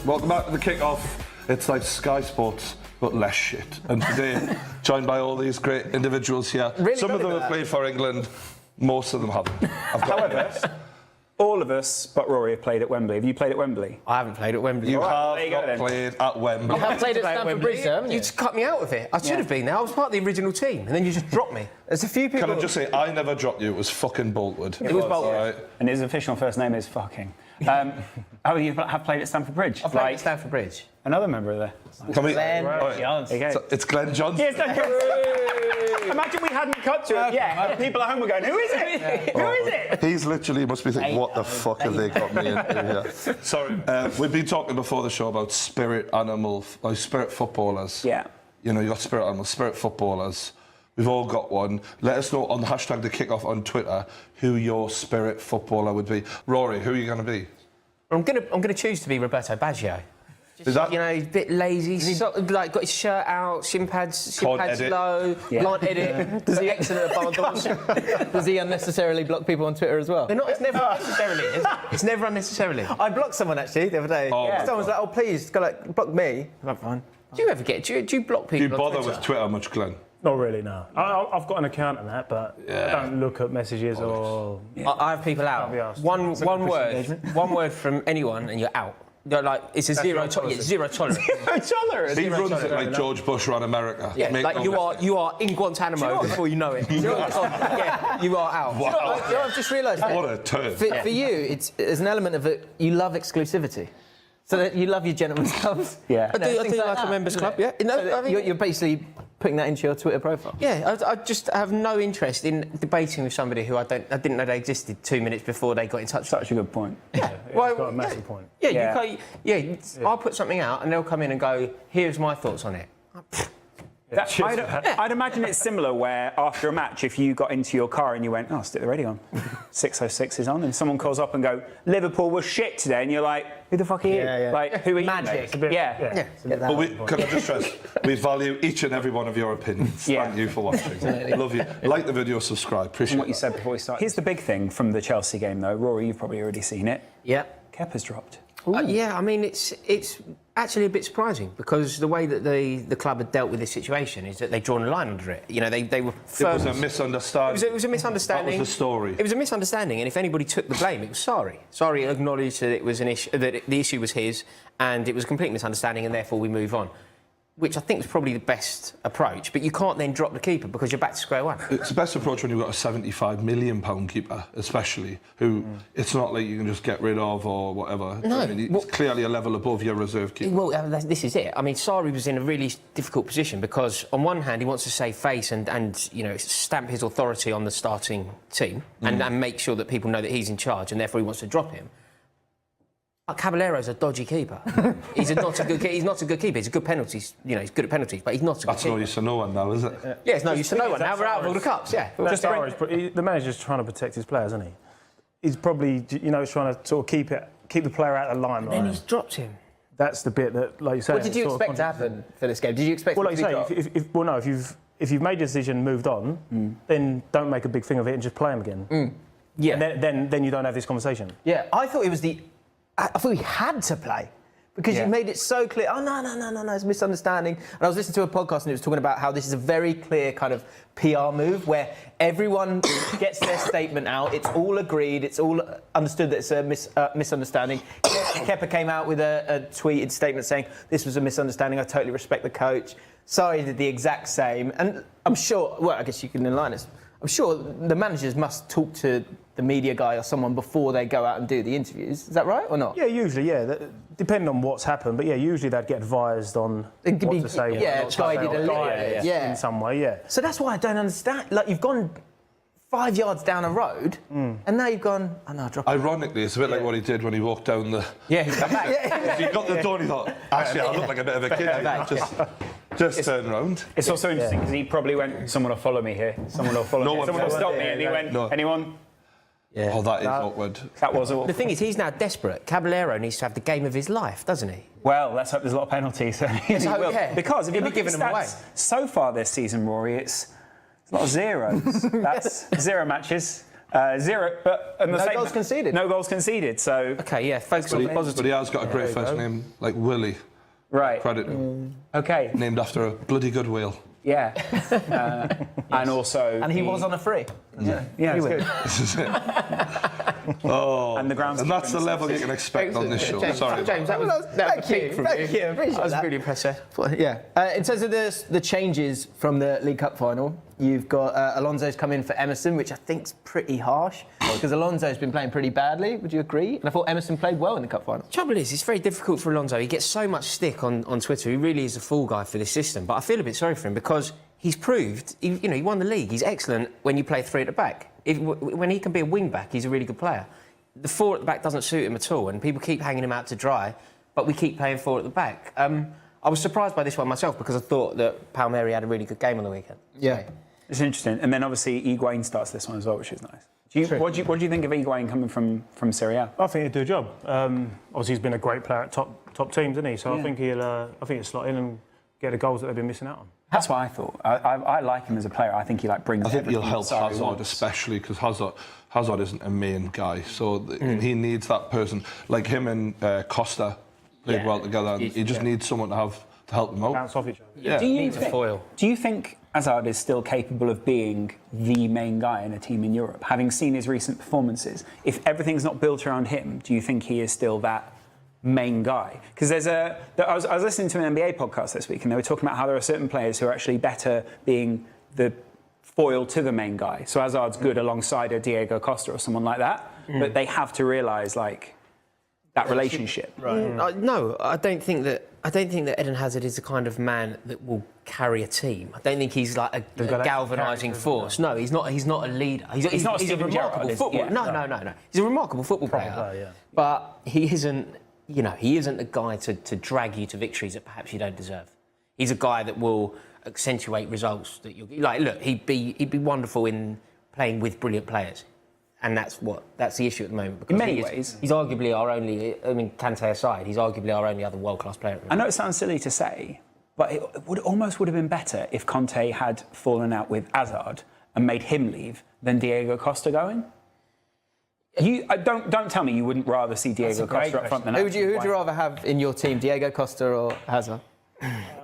Welcome back to the kick-off. It's like Sky Sports, but less shit. And today, joined by all these great individuals here. Really Some of them have played for England, most of them haven't. However, all of us but Rory have played at Wembley. Have you played at Wembley? I haven't played at Wembley. You there you go have then. not played at Wembley. I have played at Stamford Stamford Bridge, Bridge, haven't you you? just cut me out of it. I should have been there. I was part of the original team, and then you just dropped me. There's a few people. Can I just say, I never dropped you. It was fucking Boltwood. It was Boltwood. Right. And his official first name is fucking. Oh, you have played at Stamford Bridge? I played at Stamford Bridge. Another member of there. Can we, Glen Right. Johnson. There you go. So it's Glen Johnson. Yes, imagine we hadn't cut to it. Yeah, and people at home were going, who is it? Who is it? He's literally must be thinking, what the fuck have they got me into here? Sorry, we've been talking before the show about spirit footballers. Yeah. You know, you got spirit animals, spirit footballers. We've all got one. Let us know on the hashtag the kickoff on Twitter who your spirit footballer would be. Rory, who are you going to be? I'm gonna choose to be Roberto Baggio. Is that You know, a bit lazy, like got his shirt out, shin pads edit. low, can't edit. Does he excellent at bundles? Does he unnecessarily block people on Twitter as well? They're not. It's never unnecessarily. Is it? It's never unnecessarily. I blocked someone actually the other day. Oh, my Someone was like, "Oh, please, go like block me." I'm fine. Do you ever get? Do you block people? do you on bother Twitter? with Twitter much, Glenn? Not really, no. I've got an account on that, but I don't look at messages or... I have people out. be asked. One word, engagement. one word from anyone, and you're out. They're like it's a zero tolerance. Zero tolerance. He runs it like George Bush ran America. Yeah, Make like no you are in Guantanamo before you know it. Yeah, you are out. Wow. I've just realised What a turn. for you, there's an element of it. You love exclusivity, so that you love your gentleman's clubs. Yeah. I do things like a that, members isn't club. it? Yeah, no, So that I mean, you're basically putting that into your Twitter profile. yeah. I just have no interest in debating with somebody who I didn't know they existed 2 minutes before they got in touch. Such a good point. Yeah, I've got a massive point. Yeah, Yeah. I'll put something out and they'll come in and go, here's my thoughts on it. I'd imagine it's similar where after a match, if you got into your car and you went, oh, stick the radio on, 606 is on, and someone calls up and go, Liverpool was shit today, and you're like, who the fuck are you? Yeah. Like, who are you? Magic. mate? Yeah. But can I just stress, we value each and every one of your opinions. Yeah. Thank you for watching. Love you. Like the video, subscribe. Appreciate What you that. said before we started. Here's the big thing from the Chelsea game, though. Rory, you've probably already seen it. Yeah. Kepa's dropped. Yeah, I mean, it's actually a bit surprising because the way that the club had dealt with this situation is that they'd drawn a line under it. You know, they were It firm. was a misunderstanding. It was a misunderstanding. That was the story. It was a misunderstanding, and if anybody took the blame, it was Sarri. Sarri acknowledged that it was an issue, that the issue was his, and it was a complete misunderstanding, and therefore we move on. Which I think is probably the best approach, but you can't then drop the keeper because you're back to square one. It's the best approach when you've got a £75 million keeper, especially, who it's not like you can just get rid of or whatever. No. I mean, it's clearly a level above your reserve keeper. Well, this is it. I mean, Sarri was in a really difficult position because, on one hand, he wants to save face and you know, stamp his authority on the starting team and make sure that people know that he's in charge, and therefore he wants to drop him. Caballero's a dodgy keeper. He's not a good keeper. He's a good penalties. You know, he's good at penalties, but he's not a good That's keeper. no use to no one now, is it? Yeah, it's no use to no one. Now we're out of all the cups. Yeah. The manager's trying to protect his players, isn't he? He's probably, you know, trying to sort of keep the player out of the limelight. And he's dropped him. That's the bit that, like you say. What did you expect to happen for this game? Did you expect? Well, it like to you be say, dropped? if you've made your decision, and moved on, then don't make a big thing of it and just play him again. Yeah. And then you don't have this conversation. Yeah, I thought it was I thought he had to play because you made it so clear. Oh no, it's a misunderstanding. And I was listening to a podcast and it was talking about how this is a very clear kind of PR move where everyone gets their statement out. It's all agreed. It's all understood that it's a misunderstanding. Kepa came out with a tweeted statement saying this was a misunderstanding. I totally respect the coach. Sarri did the exact same, and I'm sure. Well, I guess you can enlighten us. I'm sure the managers must talk to the media guy or someone before they go out and do the interviews. Is that right or not? Yeah, usually, yeah. Depending on what's happened, but yeah, usually they'd get advised on what to say. Yeah, what not to say, guided or a little guided bit, yeah. in some way, yeah. So that's why I don't understand. Like, you've gone 5 yards down a road, and now you've gone, oh no, drop it. Ironically, it's a bit like what he did when he walked down the... Yeah, he's come back. He got the door and he thought, actually, I look like a bit of a kid. Just turn round. It's also interesting because he probably went, someone will follow me here, someone will follow me, someone will stop me, and he went, anyone? Yeah. Oh, that is awkward. That was awkward. The thing is, he's now desperate. Caballero needs to have the game of his life, doesn't he? Well, let's hope there's a lot of penalties. He hope, will. yeah. Because if you He'll be look at giving the them away. stats so far this season, Rory, it's a lot of zeros. That's 0 matches, 0, but on the No same, goals conceded. No goals conceded. So Okay, yeah, focus on the But positive. he has got a great first name, like Willie. right, Credit him. okay, Named after a bloody good wheel. yeah, and also, And he was on a free. yeah, it's good. This is it. Oh, And the grounds and that's the level you can expect on this show. James, Sorry. James, that was a peak from Thank you. Appreciate That was that. really impressive. Yeah. In terms of the changes from the League Cup final, you've got Alonso's come in for Emerson, which I think's pretty harsh because Alonso's been playing pretty badly. Would you agree? And I thought Emerson played well in the cup final. Trouble is, it's very difficult for Alonso. He gets so much stick on Twitter. He really is a fall guy for this system. But I feel a bit sorry for him because he's proved, he won the league. He's excellent when you play 3 at the back. When he can be a wing back, he's a really good player. The 4 at the back doesn't suit him at all, and people keep hanging him out to dry. But we keep playing 4 at the back. I was surprised by this one myself because I thought that Palmieri had a really good game on the weekend. Yeah. It's interesting. And then obviously Higuain starts this one as well, which is nice. What do you think of Higuain coming from Serie A? I think he'd do a job. Obviously, he's been a great player at top teams, hasn't he? So I think he'll slot in and get the goals that they've been missing out on. That's what I thought. I like him as a player. I think he brings. I think he'll everything help that Sarri Hazard, wants. especially because Hazard isn't a main guy, so he needs that person. Like him and Costa played well together, and he just needs someone to help him out. Bounce off each other. Yeah. Needs a foil. Do you think Hazard is still capable of being the main guy in a team in Europe? Having seen his recent performances, if everything's not built around him, do you think he is still that main guy? Because I was listening to an NBA podcast this week, and they were talking about how there are certain players who are actually better being the foil to the main guy. So Hazard's good alongside a Diego Costa or someone like that, but they have to realise that relationship. Right. No, I don't think that Eden Hazard is the kind of man that will carry a team. I don't think he's like a galvanising force. No, he's not a leader. He's not a Steven remarkable Gerrard, footballer. yeah. No. He's a remarkable football player. Yeah. But he isn't a guy to drag you to victories that perhaps you don't deserve. He's a guy that will accentuate results that you'll look. He'd be wonderful in playing with brilliant players. And that's the issue at the moment. Because In many ways. he's arguably our only. I mean, Kante aside, he's arguably our only other world-class player. I know it sounds silly to say, but it almost would have been better if Conte had fallen out with Hazard and made him leave than Diego Costa going. Don't tell me you wouldn't rather see Diego Costa up front than Who would you rather have in your team, Diego Costa or Hazard?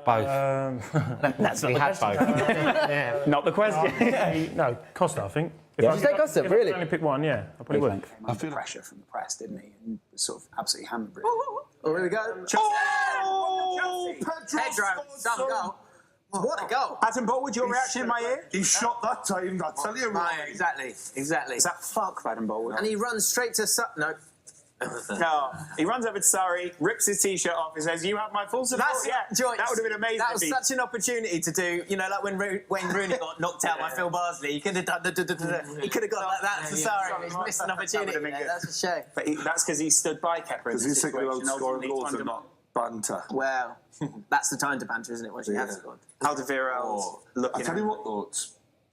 Both. That's not the question. Yeah. Not the question. No, Costa, I think. Did you say Costa? If Really? I could only pick one, yeah, I probably would. I feel pressure from the press, didn't he? And sort of absolutely hammered. Oh, here we go. Pedro, some goal. What a goal. Adam Boltwood, your reaction in my ear? He shot that time, I tell you. Exactly. Is that fuck for Adam Boltwood? And he runs straight to no. No, he runs over to Surrey, rips his t-shirt off and says, "You have my full support." Joyce, that would have been amazing. That was such an opportunity to do, like when Wayne Rooney got knocked out by Phil Barsley. He could have done he could have gone like that to Surrey. He's missed an opportunity there. That's a shame. But that's because he stood by Kepa. Because he's thinking about scoring goals and not banter. Well, that's the time to banter, isn't it, when she has scored? Alderweireld looking. I tell you what, though,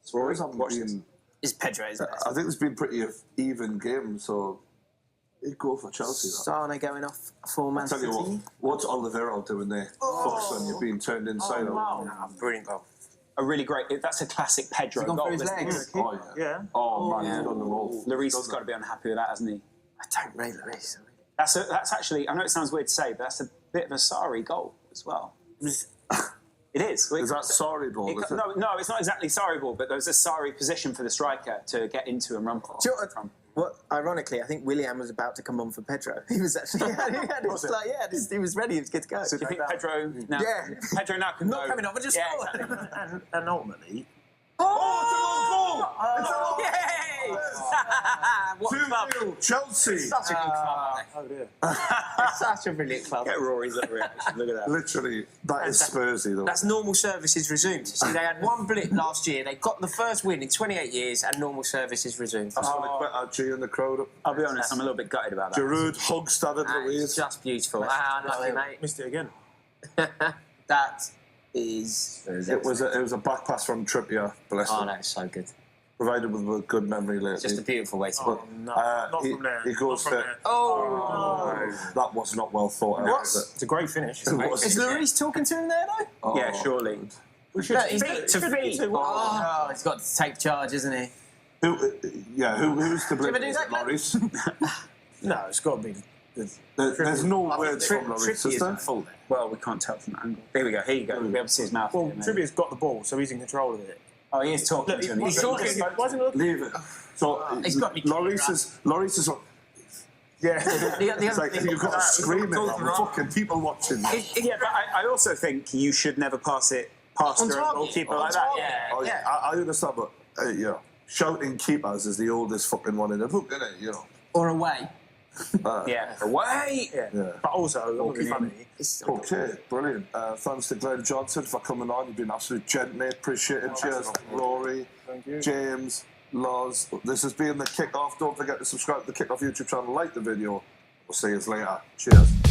Spurs haven't been. It's Pedro, isn't it? I think it's been pretty even game, so he'd go for Chelsea. Sane going off for Man Tell City. you what, what's Alderweireld doing there? Fucks when you're being turned inside out. Brilliant goal. A really great. That's a classic Pedro Has he gone goal. for his isn't it? legs? Oh, yeah. Oh, man, he's done them all. Lloris has got to be unhappy with that, hasn't he? I don't rate Lloris. That's actually. I know it sounds weird to say, but that's a bit of a Sarri goal as well. It is. Is that Sarri ball? No, it's not exactly Sarri ball, but there's a Sarri position for the striker to get into and run from. What? Ironically, I think Willian was about to come on for Pedro. He was actually, he was ready. He was good to go. So do you think Pedro now? Yeah. Pedro now can Not go. coming on, but just exactly. And ultimately, Yay! What a club. 2-0 Chelsea. Such a good club. Oh dear. Such a brilliant club. Get Rory's little reaction. Look at that. Literally, that is Spursy, though. That's normal services resumed. See, they had one blip last year. They got the first win in 28 years, and normal services resumed. That's what I bet G in the crowd. I'll be honest, I'm a little bit gutted about that. Giroud Hogstad and It's Louise. just beautiful. Unlucky, mate. Missed it again. That is. It was a back pass from Trippier, bless Oh, him. no, it's so good. Provided with a good memory lately. Just a beautiful way to Oh, put no, not from there. He goes Not from for. there. Oh! That was not well thought out. What? Was It's a great finish. it? It was. Is Lloris talking to him there, though? Oh, Yeah, surely. No, he's Feet to feet. Oh, he's got to take charge, isn't he? Who's to blame? Is it Lloris? No, it's got to be. There's no words from Lloris, is Trippy there? isn't full there. Well, we can't tell from that angle. Here we go. Here you go. We'll be able to see his mouth. Well, here, maybe. Trippier's got the ball, so he's in control of it. Oh, he is talking Look, to him. he's talking. Why isn't he looking? Leave it. So He's got me Lloris is. Yeah. It's like you've got to scream it. Like, fucking people watching. Yeah, but I also think you should never pass it past your goalkeeper like that. Yeah. I understand, but shouting keepers is the oldest fucking one in the book, isn't it? You know. Or away. Yeah. Away. Yeah. Yeah. But also, it'll be funny. Okay, brilliant. Thanks to Glen Johnson for coming on. You've been absolute gent, mate. Appreciate it. Cheers, Rory. Thank you. James, Loz. This has been the Kickoff. Don't forget to subscribe to the Kickoff YouTube channel. Like the video. We'll see you later. Cheers.